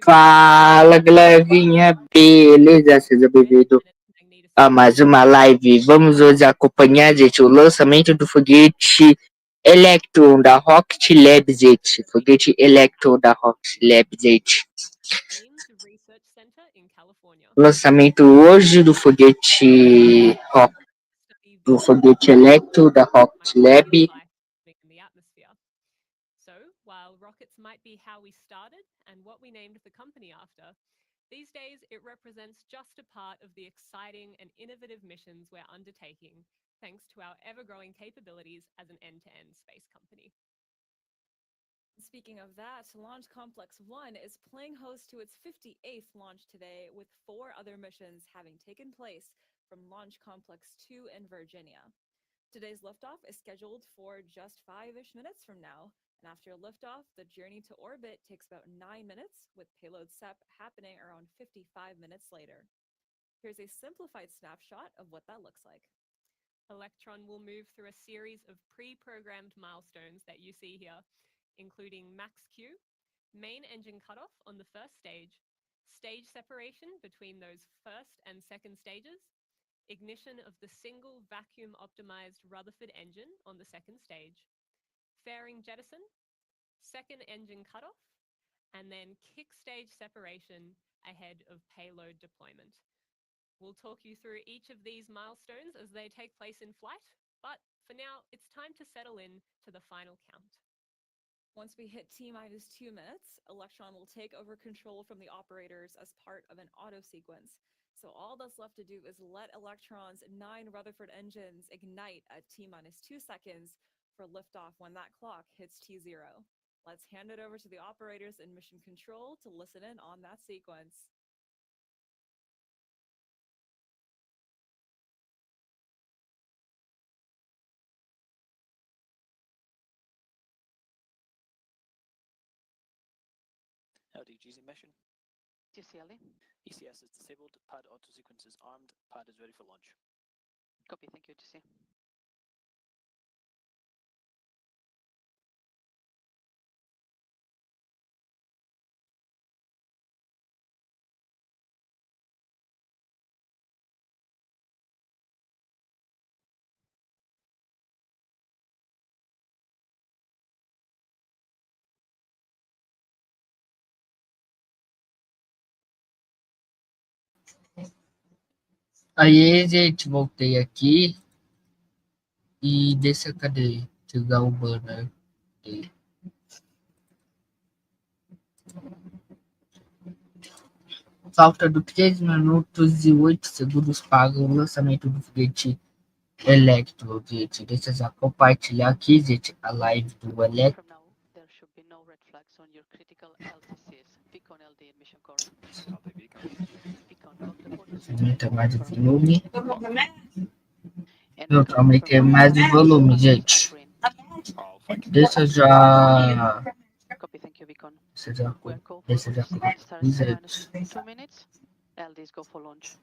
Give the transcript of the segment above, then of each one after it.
Fala, galerinha, beleza? Seja bem-vindo a mais uma live. Vamos hoje acompanhar, gente, o lançamento do foguete Electron da Rocket Lab, gente. Foguete Electron da Rocket Lab, gente. Lançamento hoje do foguete Electron da Rocket Lab. So, while rockets might be how we started and what we named the company after, these days it represents just a part of the exciting and innovative missions we're undertaking, thanks to our ever-growing capabilities as an end-to-end space company. Speaking of that, Launch Complex 1 is playing host to its 58th launch today, with 4 other missions having taken place from Launch Complex 2 in Virginia. Today's liftoff is scheduled for just 5-ish minutes from now. And after liftoff, the journey to orbit takes about 9 minutes, with payload SEP happening around 55 minutes later. Here's a simplified snapshot of what that looks like. Electron will move through a series of pre-programmed milestones that you see here, including max Q, main engine cutoff on the first stage separation between those first and second stages, ignition of the single vacuum-optimized Rutherford engine on the second stage, fairing jettison, second engine cutoff, and then kick stage separation ahead of payload deployment. We'll talk you through each of these milestones as they take place in flight, but for now, it's time to settle in to the final count. Once we hit T-minus 2 minutes, Electron will take over control from the operators as part of an auto sequence. So all that's left to do is let Electron's 9 Rutherford engines ignite at T-minus 2 seconds for liftoff when that clock hits T0. Let's hand it over to the operators in mission control to listen in on that sequence. LDG's in mission. TCLE. ECS is disabled, pad auto sequence is armed, pad is ready for launch. Copy, thank you, TC. Aí, gente, voltei aqui e cadê? Tirar o banner dele. Faltando 3 minutos e 8 segundos para o lançamento do foguete Electron, gente. Deixa eu já compartilhar aqui, gente, a live do Electron. From now, there should be no red flags on your critical LTCs. Beacon LD mission core. Beacon, call the port. Aumenta mais o volume. Não, aumentei mais o volume, gente. Deixa eu já... Copy, thank you, Beacon. Deixa eu já... Starts 2 minutes. LDs go for launch.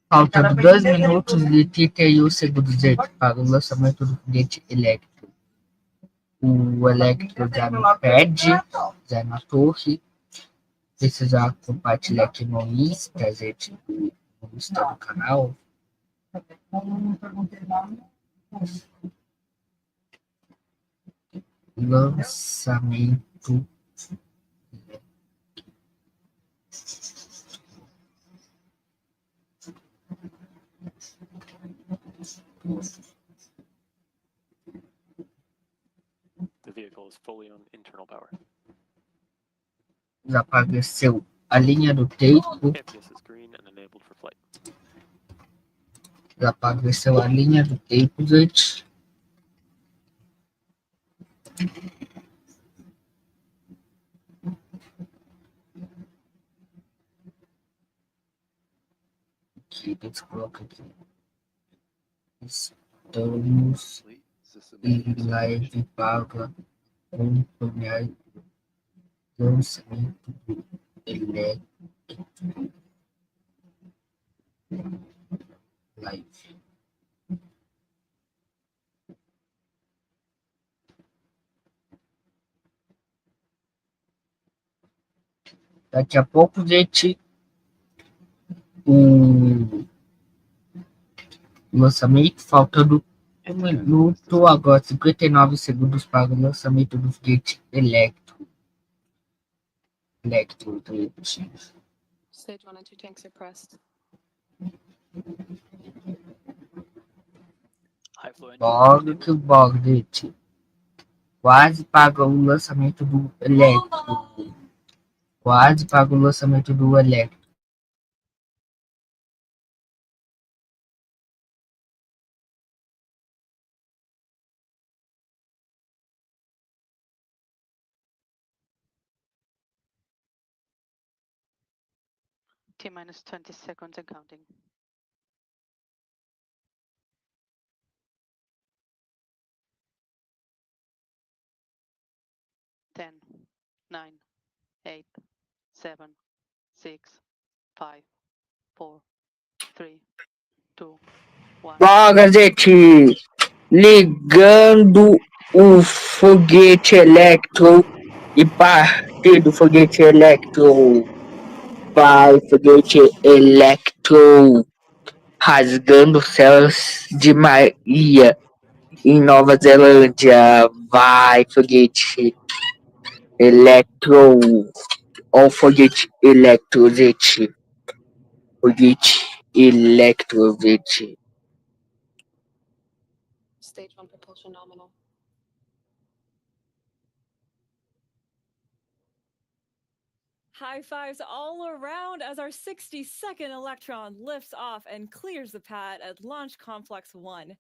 Faltando 2 minutos e 31 segundos, gente, para o lançamento do foguete Electron. O Electron já no pad, já na torre. Deixa eu já compartilhar aqui no Insta, gente, no Insta do canal. Lançamento. The vehicle is fully on internal power. Já apareceu a linha do tempo. APS is green and enabled for flight. Já apareceu a linha do tempo, gente. Aqui, deixa eu colocar aqui. Estamos em live para acompanhar o lançamento do Electron. Live. Daqui a pouco, gente, o lançamento, faltando 1 minuto, agora 59 segundos para o lançamento do foguete Electron. Gente. Stage 1 and 2 tanks are pressed. High flow engine. Bora que bora, gente. Quase paga o lançamento do Electron. Quase paga o lançamento do Electron. T minus 20 seconds and counting. 10, 9, 8, 7, 6, 5, 4, 3, 2, 1. Bora, gente! Ligando o foguete Electron e partir do foguete Electron. Vai, foguete Electron, rasgando os céus de Maria em Nova Zelândia. Vai, foguete Electron. Ó, o foguete Electron, gente. Foguete Electron, gente. Stage 1 propulsion nominal. High fives all around as our 60-second Electron lifts off and clears the pad at Launch Complex 1.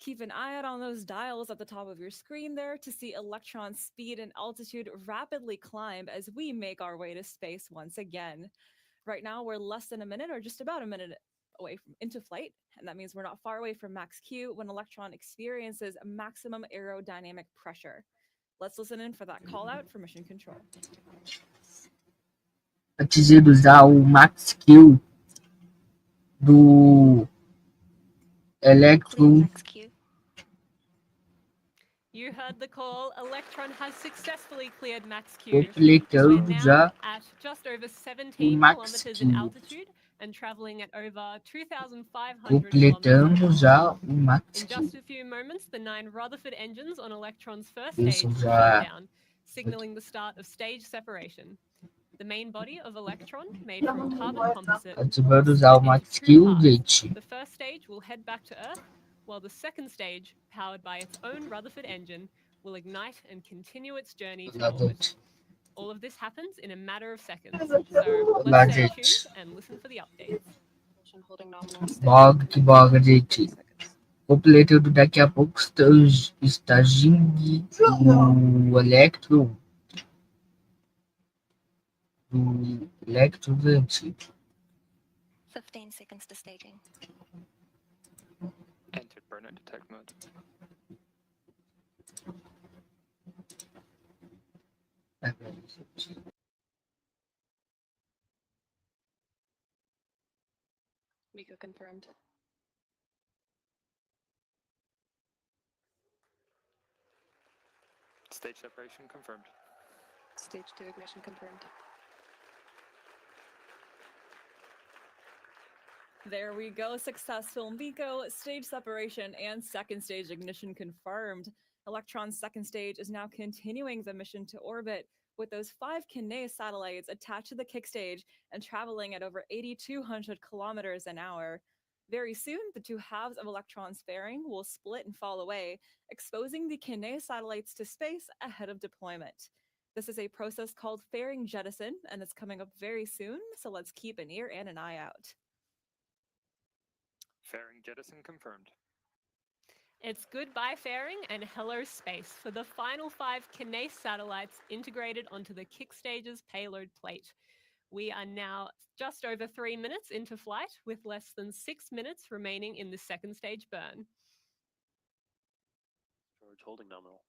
Keep an eye out on those dials at the top of your screen there to see Electron's speed and altitude rapidly climb as we make our way to space once again. Right now, we're less than a minute or just about a minute away from into flight, and that means we're not far away from max Q when Electron experiences maximum aerodynamic pressure. Let's listen in for that call out for mission control. Antes de usar o max Q do Electron. You heard the call. Electron has successfully cleared max Q. We're Completando now já at just over 17 max kilometers Q. in altitude and traveling at over 2,500 Completando kilometers. já o max In Q. just a few moments, the 9 Rutherford engines on Electron's first Isso stage will já shut down, signaling the start of stage separation. The main body of Electron, made from carbon composite, ativando will usar o split max into Q, two parts. gente. The first stage will head back to Earth, while the second stage, powered by its own Rutherford engine, will ignite and continue its journey to Lá, orbit. gente. All of this happens in a matter of seconds, so Lá, let's stay gente. tuned and listen for the updates. Propulsion holding nominal. Stage Bora que bora, gente. 30 seconds. Completando daqui a pouco está Jing o Electron. Do Electron, gente. 15 seconds to staging. Entered burnout detect mode. MECO confirmed. Stage separation confirmed. Stage 2 ignition confirmed. There we go, successful MECO, stage separation, and second stage ignition confirmed. Electron's second stage is now continuing the mission to orbit, with those 5 Curie satellites attached to the kick stage and traveling at over 8,200 kilometers an hour. Very soon, the two halves of Electron's fairing will split and fall away, exposing the Curie satellites to space ahead of deployment. This is a process called fairing jettison, and it's coming up very soon, so let's keep an ear and an eye out. Fairing jettison confirmed. It's goodbye fairing and hello space for the final 5 Curie satellites integrated onto the kick stage's payload plate. We are now just over 3 minutes into flight, with less than 6 minutes remaining in the second stage burn. Storage holding nominal.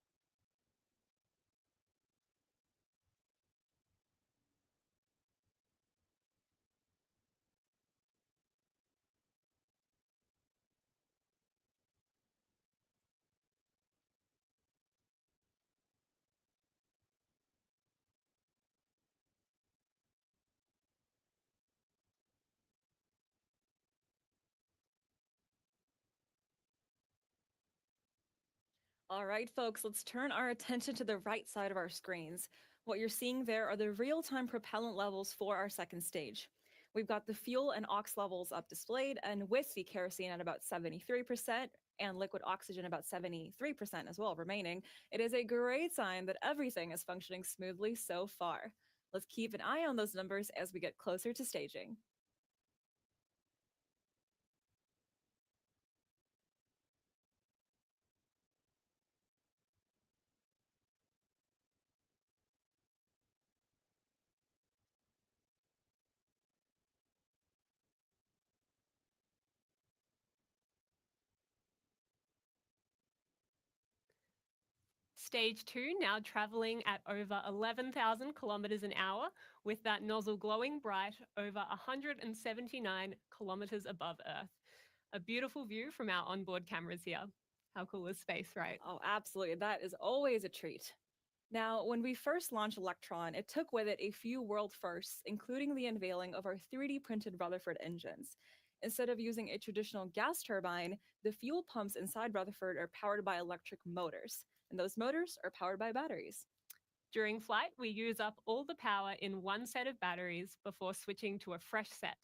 All right, folks, let's turn our attention to the right side of our screens. What you're seeing there are the real-time propellant levels for our second stage. We've got the fuel and ox levels up displayed, and with the kerosene at about 73% and liquid oxygen about 73% as well remaining, it is a great sign that everything is functioning smoothly so far. Let's keep an eye on those numbers as we get closer to staging. Stage 2 now traveling at over 11,000 kilometers an hour, with that nozzle glowing bright over 179 kilometers above Earth. A beautiful view from our onboard cameras here. How cool is space, right? Oh, absolutely. That is always a treat. Now, when we first launched Electron, it took with it a few world firsts, including the unveiling of our 3D printed Rutherford engines. Instead of using a traditional gas turbine, the fuel pumps inside Rutherford are powered by electric motors, and those motors are powered by batteries. During flight, we use up all the power in one set of batteries before switching to a fresh set.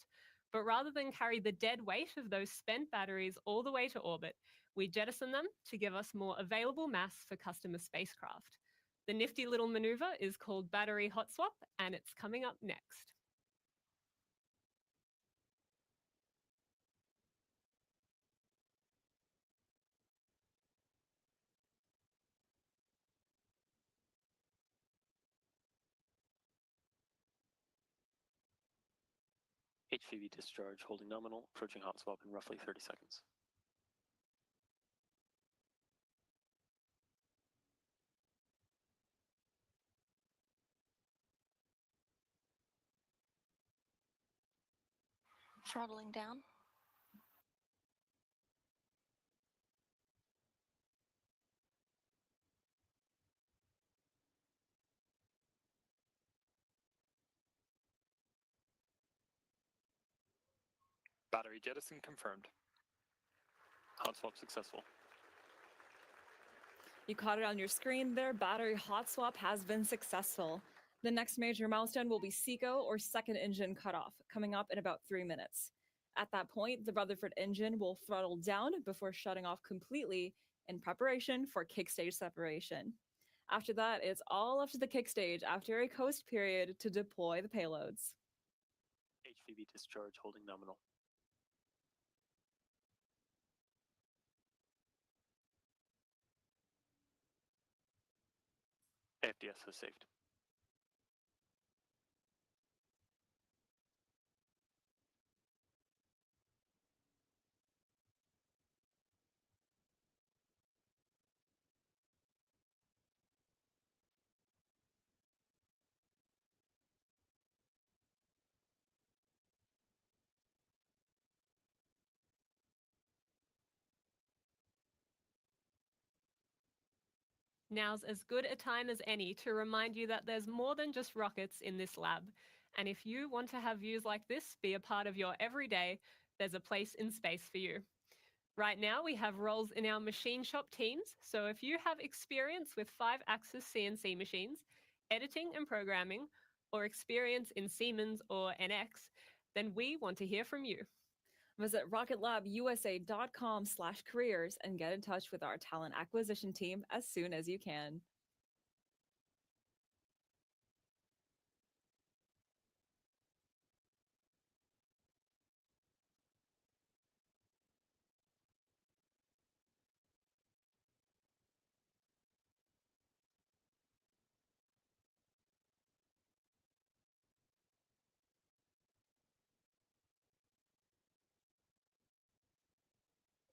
But rather than carry the dead weight of those spent batteries all the way to orbit, we jettison them to give us more available mass for customer spacecraft. The nifty little maneuver is called battery hot swap, and it's coming up next. HVV discharge holding nominal, approaching hot swap in roughly 30 seconds. Throttling down. Battery jettison confirmed. Hot swap successful. You caught it on your screen there. Battery hot swap has been successful. The next major milestone will be SECO, or second engine cutoff, coming up in about 3 minutes. At that point, the Rutherford engine will throttle down before shutting off completely in preparation for kick stage separation. After that, it's all up to the kick stage after a coast period to deploy the payloads. HVV discharge holding nominal. AFDS has saved. Now's as good a time as any to remind you that there's more than just rockets in this lab. And if you want to have views like this be a part of your everyday, there's a place in space for you. Right now, we have roles in our machine shop teams, so if you have experience with 5-axis CNC machines, editing and programming, or experience in Siemens or NX, then we want to hear from you. Visit rocketlabusa.com/careers and get in touch with our talent acquisition team as soon as you can.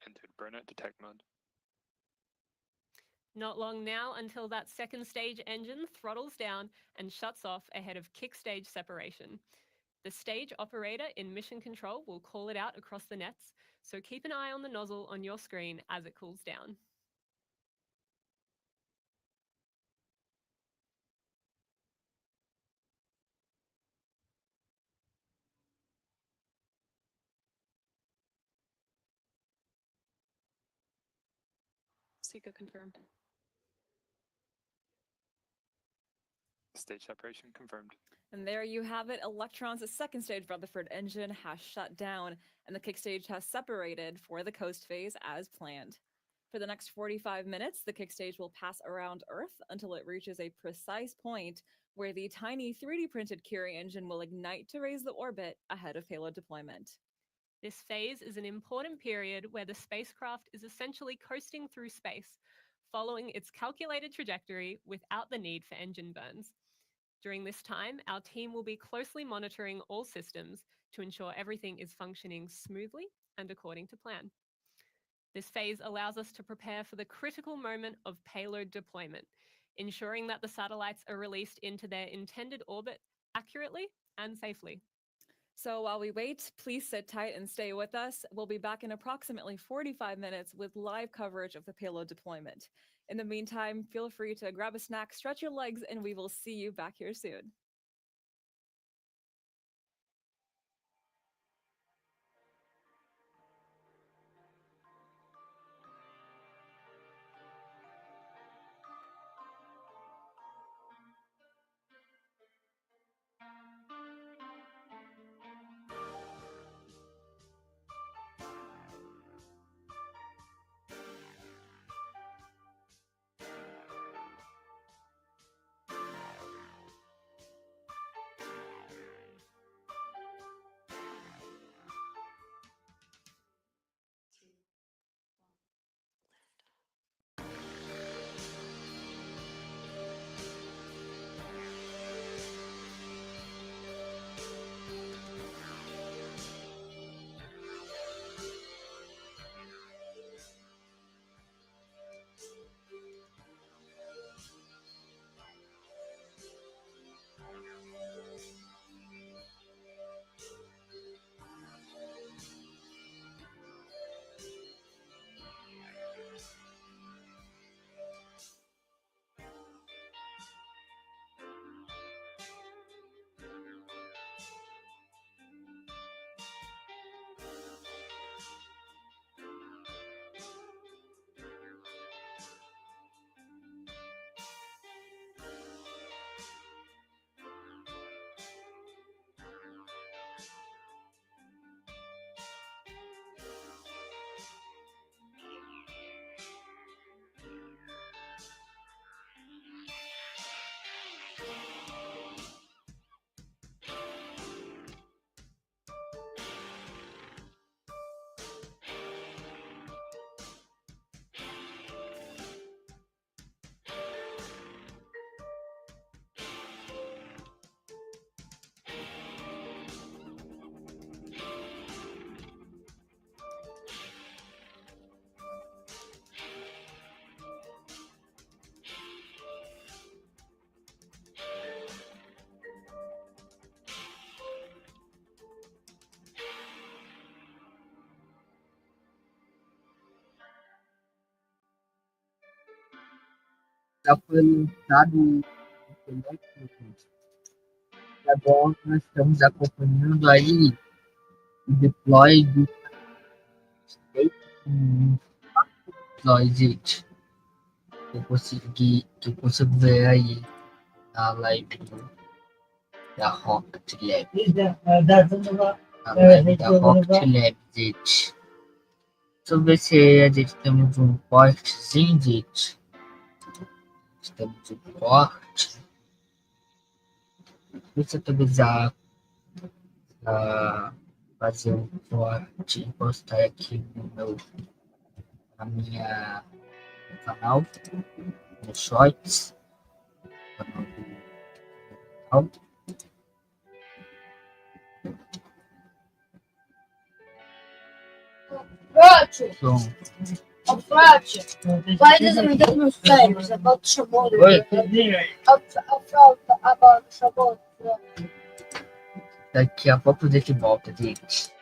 Entered burnout detect mode. Not long now until that second stage engine throttles down and shuts off ahead of kick stage separation. The stage operator in mission control will call it out across the nets, so keep an eye on the nozzle on your screen as it cools down. Seeker confirmed. Stage separation confirmed. And there you have it. Electron's second stage Rutherford engine has shut down, and the kick stage has separated for the coast phase as planned. For the next 45 minutes, the kick stage will pass around Earth until it reaches a precise point where the tiny 3D printed Curie engine will ignite to raise the orbit ahead of payload deployment. This phase is an important period where the spacecraft is essentially coasting through space, following its calculated trajectory without the need for engine burns. During this time, our team will be closely monitoring all systems to ensure everything is functioning smoothly and according to plan. This phase allows us to prepare for the critical moment of payload deployment, ensuring that the satellites are released into their intended orbit accurately and safely. So while we wait, please sit tight and stay with us. We'll be back in approximately 45 minutes with live coverage of the payload deployment. In the meantime, feel free to grab a snack, stretch your legs, and we will see you back here soon. Já foi lançado o Electron. Agora nós estamos acompanhando aí o deploy do deploy, gente. Que eu consigo ver aí na live da Rocket Lab. Na live da Rocket Lab, gente. Deixa eu ver se a gente temos um cortezinho, gente. Temos um corte. Deixa eu atualizar fazer um corte e postar aqui na minha canal, no Shorts, canal do canal. Frate, vai desligar meus pés, about chamou. Oi? A fralda, about chamou. Daqui a pouco a gente volta, gente.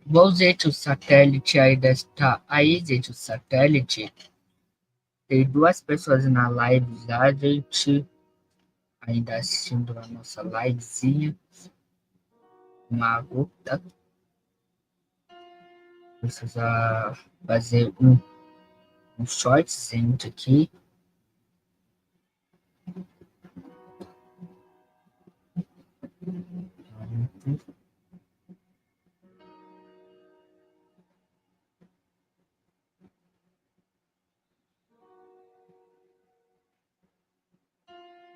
Bom, gente, o satélite ainda está aí, gente, o satélite. Tem 2 pessoas na live já, gente, ainda assistindo a nossa livezinha. Uma gota. Precisa fazer um shorts, gente, aqui.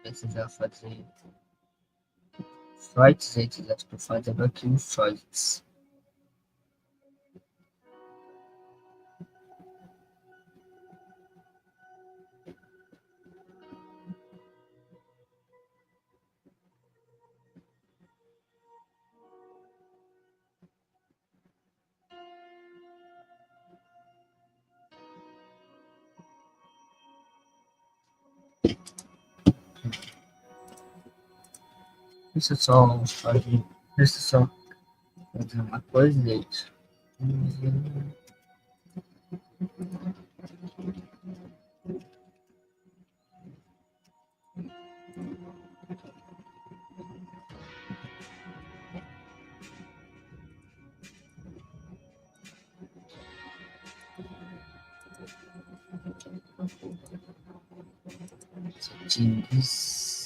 Precisa fazer shorts, gente, já estou fazendo aqui os shorts. Deixa eu só fazer uma coisa, gente. Settings.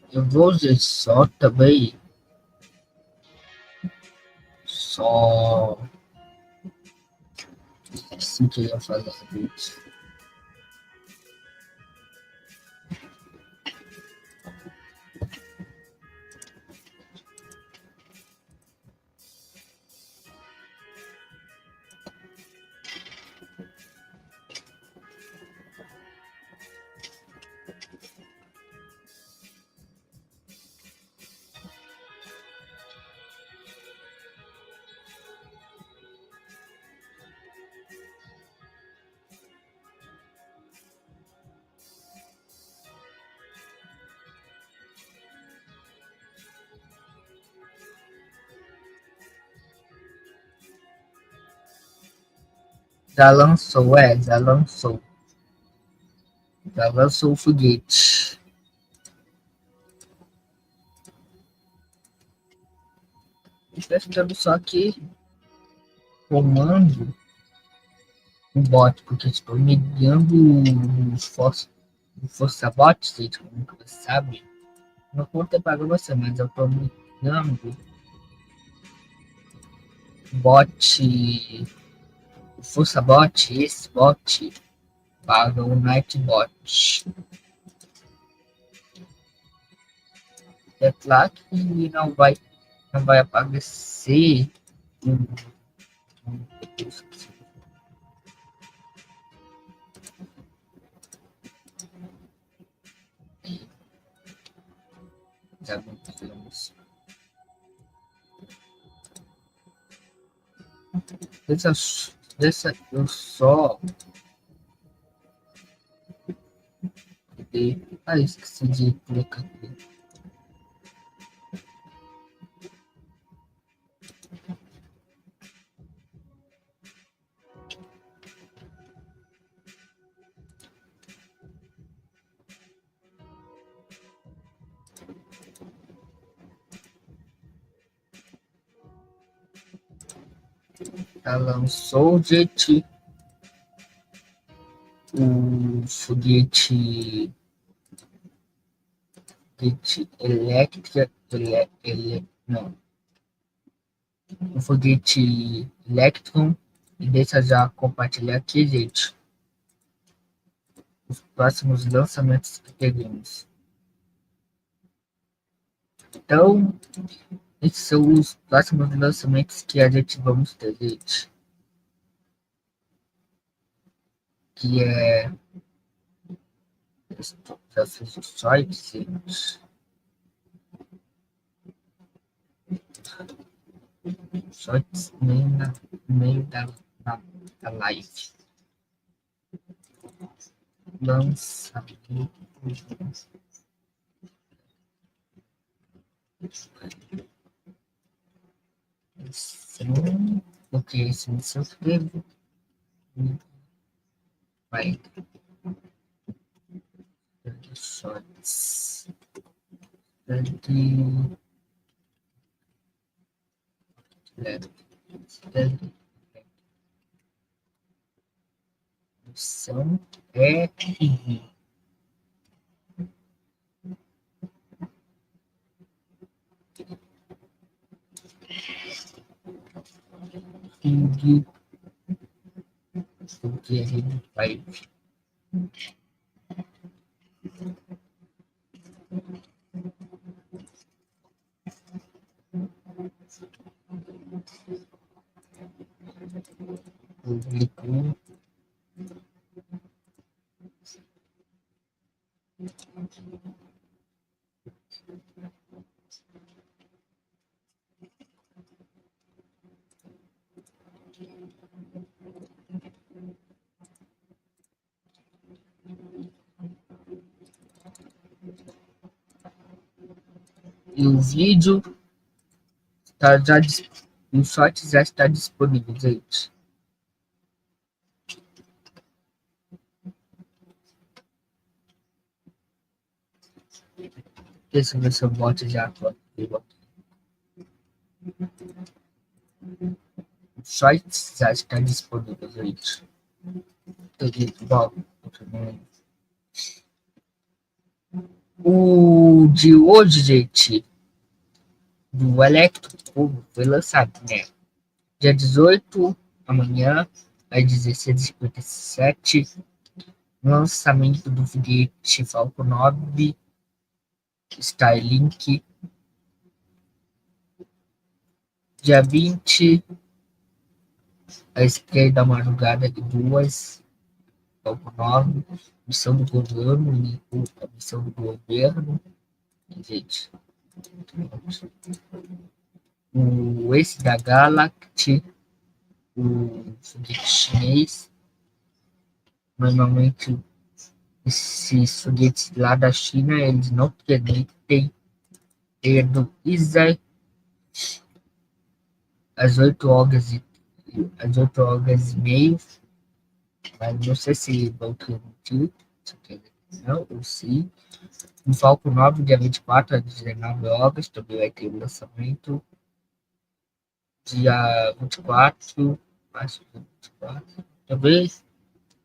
Eu vou usar só também. Só. Assim que eu ia fazer, gente. Já lançou, já lançou. Já lançou o foguete. Testando só aqui. Comando o bot, porque estou ligando os força bot, gente, como que você sabe. Não conta para você, mas eu estou ligando bot, força bot, esse bot para o Nightbot. É claro que não vai aparecer já vamos. Deixa eu só esqueci de colocar aqui. Ela lançou, gente, o foguete não, o foguete Electron, e deixa já compartilhar aqui, gente, os próximos lançamentos que teremos. Então, esses são os próximos lançamentos que a gente vamos ter, gente. Que é Já fiz o site, gente. Shorts no meio da live. Lançamento. Sim, porque se me inscrevo, vai. Shorts. Missão é porque a gente vai publicar e o vídeo tá já o short já está disponível, gente. Esse vai ser o bot já atuativo. O short já está disponível, gente. O de hoje, gente, do Electron foi lançado, né? Dia 18, amanhã, às 16h57, lançamento do foguete Falcon 9, Starlink. Dia 20, à esquerda da madrugada de 2, Falcon 9, missão do governo, a missão do governo, gente. Esse da Galaxy, o foguete chinês. Normalmente esses foguetes lá da China, eles não permitem ter do ISAR às 8h e meia, mas não sei se vão permitir, não, ou sim. No Falcon 9, dia 24 às 19h, também vai ter o lançamento. Dia 24, acho que 24, talvez,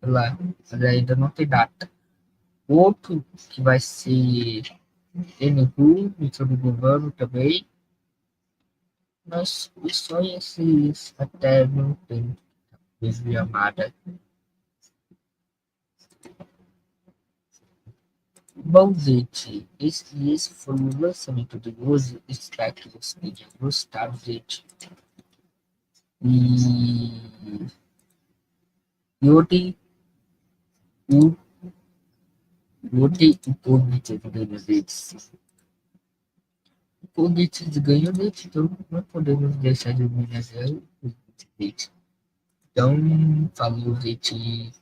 lá, mas ainda não tem data. Outro que vai ser NU, missão do governo também, mas só esses até não tem mesmo chamada. Bom, gente, esse foi o lançamento de hoje. Espero que vocês tenham gostado, gente. E ontem o Foguete ganhou deles. O Foguete ganhou deles, então não podemos deixar de homenagear o Foguete. Então, falou, gente.